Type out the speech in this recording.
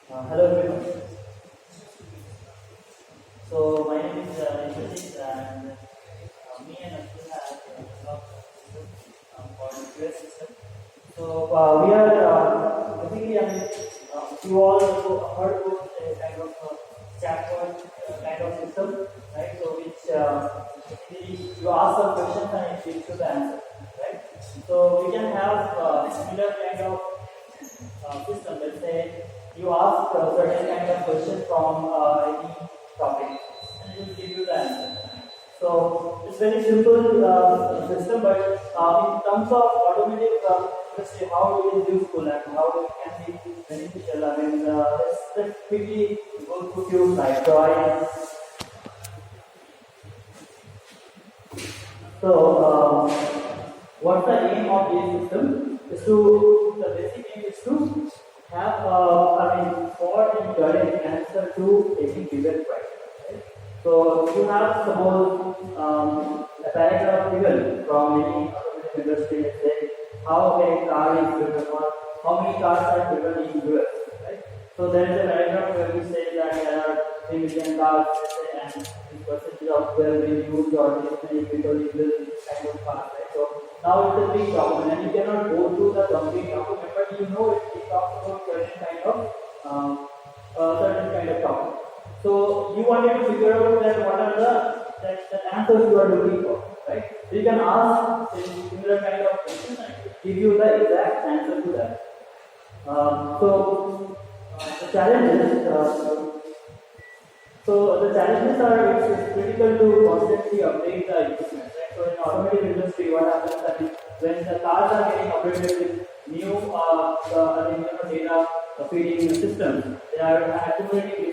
Hello everyone. So my name is Indrajit and me and Abdul have developed a system called QS system. So we are basically, you all heard about a kind of chatbot kind of system, right? So which basically you ask some questions and it gives you the answer, right? So we can have similar kind of system. Let's say you ask a certain kind of question from any topic, and it will give you the answer. So it's very simple system, but in terms of automatic industry, how it is useful and how it can be beneficial. Let's quickly go through few slides. So what's the aim of this system? The basic aim is to have for and correct answer to any given question. Right? So you have suppose a paragraph given from any automotive industry, let's say how a car is driven or how many cars are driven in US. Right? So there is a paragraph where we say that there are 3 million cars, let's say, and this percentage of where we use or this many people use this kind of car. Right? So now it's a big document, and you cannot go through the complete document, but you know it talks about certain kind of topic. So you wanted to figure out that what are the answers you are looking for, right? So you can ask similar kind of questions and give you the exact answer to that. The challenges. The challenges are it's critical to constantly update the equipment. Right? So in automotive industry, what happens is when the cars are getting updated with new data feeding systems, they are accumulating